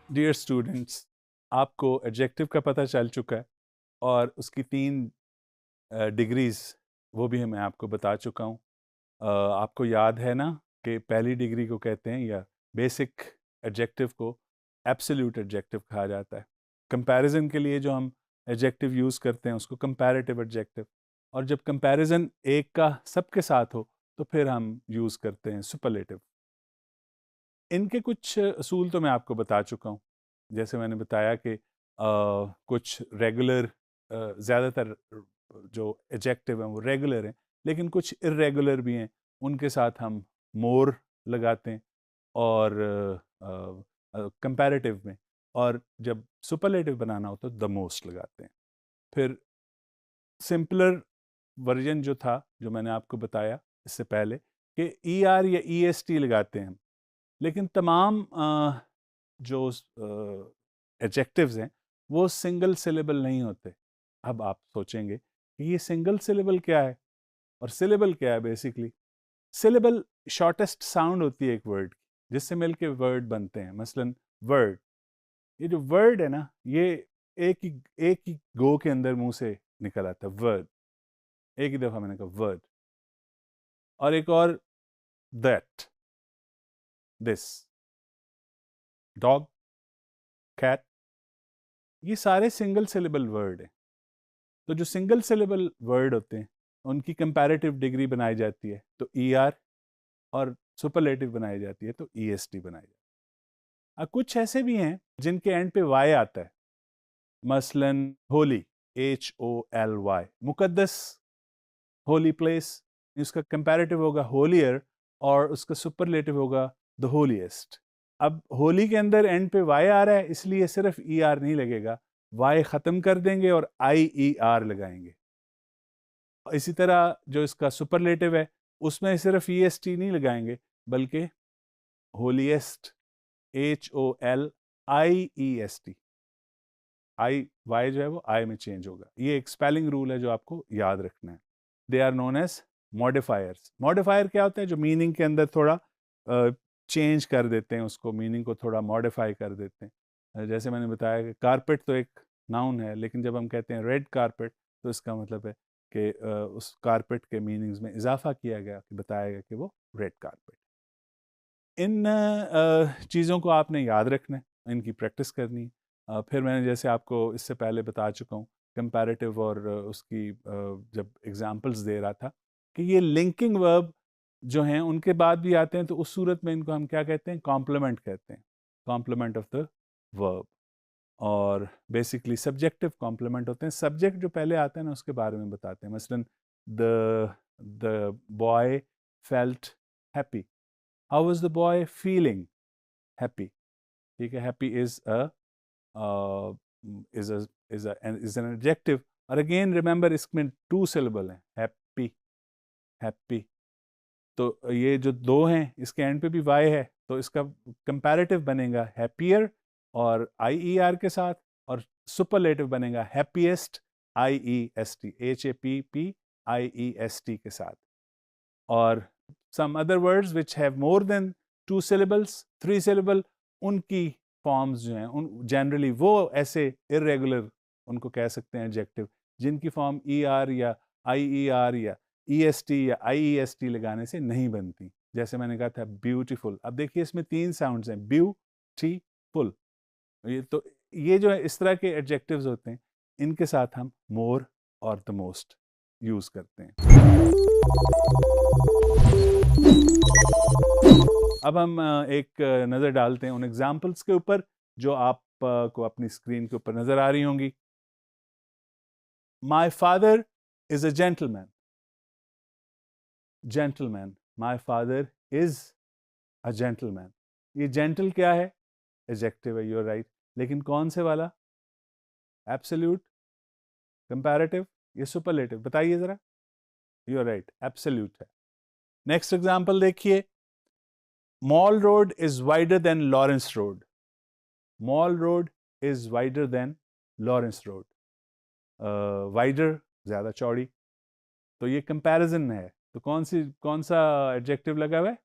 Dear students, आपको adjective का पता चल चुका है और उसकी 3 डिग्रीज़ वो भी मैं आपको बता चुका हूँ। आपको याद है ना कि पहली डिग्री को कहते हैं या बेसिक एडजेक्टिव को एब्सोल्यूट एडजेक्टिव कहा जाता है। कंपैरिजन के लिए जो हम एडजेक्टिव यूज़ करते हैं उसको कंपैरेटिव एडजेक्टिव, और जब कंपैरिजन एक का सबके साथ हो तो फिर हम यूज़ करते हैं सुपरलेटिव। इनके कुछ असूल तो मैं आपको बता चुका हूँ। जैसे मैंने बताया कि कुछ रेगुलर, ज़्यादातर जो एडजेक्टिव हैं वो रेगुलर हैं, लेकिन कुछ इर्रेगुलर भी हैं। उनके साथ हम मोर लगाते हैं और कंपैरेटिव में, और जब सुपरलेटिव बनाना हो तो द मोस्ट लगाते हैं। फिर सिंपलर वर्जन जो था, जो मैंने आपको बताया इससे पहले, कि ई आर या ई एस टी लगाते हैं हम। लेकिन तमाम जो एडजेक्टिव्स हैं वो सिंगल सिलेबल नहीं होते। अब आप सोचेंगे कि ये सिंगल सिलेबल क्या है और सिलेबल क्या है। बेसिकली सिलेबल शॉर्टेस्ट साउंड होती है एक वर्ड की, जिससे मिलके वर्ड बनते हैं। मसलन वर्ड, ये जो वर्ड है ना, ये एक ही गो के अंदर मुंह से निकल आता है वर्ड। एक ही दफा मैंने कहा वर्ड। और एक और दैट, दिस, डॉग, कैट, ये सारे सिंगल सिलेबल वर्ड हैं। तो जो सिंगल सिलेबल वर्ड होते हैं उनकी कंपैरेटिव डिग्री बनाई जाती है तो ई आर, और सुपरलेटिव बनाई जाती है तो ई एस टी बनाई जाती है। कुछ ऐसे भी हैं जिनके एंड पे वाई आता है। मसलन holy, H O L Y, मुकद्दस, होली प्लेस, इसका कंपैरेटिव होगा होलियर और उसका सुपरलेटिव होगा द होलीएस्ट। अब होली के अंदर एंड पे वाई आ रहा है, इसलिए सिर्फ ई आर नहीं लगेगा, वाई ख़त्म कर देंगे और आई ई आर लगाएंगे। इसी तरह जो इसका सुपरलेटिव है उसमें सिर्फ ई एस टी नहीं लगाएंगे, बल्कि holiest, H O L I E S T, I Y जो है वो आई में चेंज होगा। ये एक स्पेलिंग रूल है जो आपको याद रखना है। They are known as modifiers. Modifier क्या होता है? जो मीनिंग के अंदर थोड़ा चेंज कर देते हैं, उसको मीनिंग को थोड़ा मॉडिफाई कर देते हैं। जैसे मैंने बताया कि कारपेट तो एक नाउन है, लेकिन जब हम कहते हैं रेड कारपेट तो इसका मतलब है कि उस कारपेट के मीनिंग्स में इजाफा किया गया, कि बताया गया कि वो रेड कारपेट। इन चीज़ों को आपने याद रखना है, इनकी प्रैक्टिस करनी है। फिर मैंने जैसे आपको इससे पहले बता चुका हूँ कंपैरेटिव और उसकी जब एग्जांपल्स दे रहा था कि ये लिंकिंग वर्ब जो हैं उनके बाद भी आते हैं, तो उस सूरत में इनको हम क्या कहते हैं? कॉम्प्लीमेंट कहते हैं, कॉम्प्लीमेंट ऑफ द वर्ब। और बेसिकली सब्जेक्टिव कॉम्प्लीमेंट होते हैं। सब्जेक्ट जो पहले आता है ना उसके बारे में बताते हैं। मसलन the the boy felt happy. How was the boy feeling? Happy. ठीक है, happy is a is an adjective. और अगेन रिमेंबर, इसमें 2 सिलेबल हैं, हैप्पी, हैप्पी। तो ये जो 2 हैं इसके एंड पे भी वाई है, तो इसका कंपैरेटिव बनेगा हैप्पियर और आई ई आर के साथ, और सुपरलेटिव बनेगा happiest, I E S T, H A P P I E S T के साथ। और some other words which have more than 2 syllables, 3 syllable, उनकी फॉर्म्स जो हैं उन जनरली वो ऐसे इरेगुलर उनको कह सकते हैं एडजेक्टिव, जिनकी फॉर्म ई आर या आई ई आर या ई एस टी या आई ई एस टी लगाने से नहीं बनती। जैसे मैंने कहा था ब्यूटीफुल। अब देखिए इसमें 3 साउंड्स हैं, ब्यूटीफुल। ये जो है इस तरह के एडजेक्टिव्स होते हैं, इनके साथ हम मोर और द मोस्ट यूज करते हैं। अब हम एक नज़र डालते हैं उन एग्जाम्पल्स के ऊपर जो आप को अपनी स्क्रीन के ऊपर नज़र आ रही होंगी। My father is a gentleman. Gentleman, my father is a gentleman. ये जेंटल क्या है? एडजेक्टिव है, यूर राइट। लेकिन कौन से वाला? एब्सोल्यूट, कंपैरेटिव, ये सुपरलेटिव? बताइए जरा। यूर राइट, एब्सोल्यूट है। नेक्स्ट एग्जाम्पल देखिए। Mall road is wider than Lawrence road. Mall road is wider than Lawrence road. Wider, ज़्यादा चौड़ी। तो ये कंपैरिजन है, तो कौन सा एडजेक्टिव लगा हुआ है?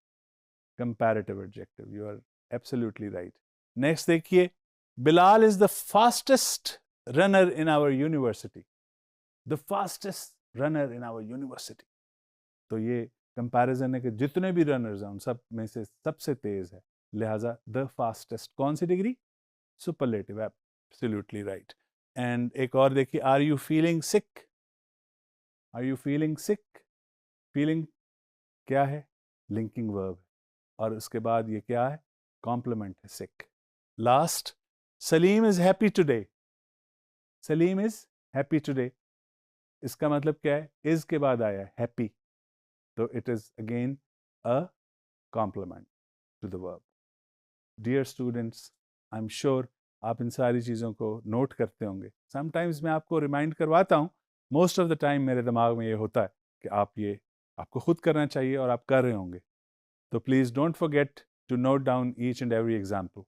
Comparative adjective. You are absolutely right. Next देखिए, Bilal is the fastest runner in our university. The fastest runner in our university. तो ये कंपैरिजन है कि जितने भी रनर्स हैं उन सब में से सबसे तेज है, लिहाजा द फास्टेस्ट। कौन सी डिग्री? Superlative, absolutely right. एंड एक और देखिए, are you feeling sick? Are you feeling sick? Feeling क्या है? लिंकिंग वर्ब, और उसके बाद ये क्या है? कॉम्प्लीमेंट है, sick. Last, Salim is happy today. Salim is happy today, इसका मतलब क्या है? इज के बाद आया है हैप्पी, तो it is again a complement to the verb. Dear students, I am sure आप इन सारी चीज़ों को नोट करते होंगे। समटाइम्स मैं आपको रिमाइंड करवाता हूँ, मोस्ट ऑफ द टाइम मेरे दिमाग में ये होता है कि आपको खुद करना चाहिए और आप कर रहे होंगे। तो please don't forget to note down each and every example.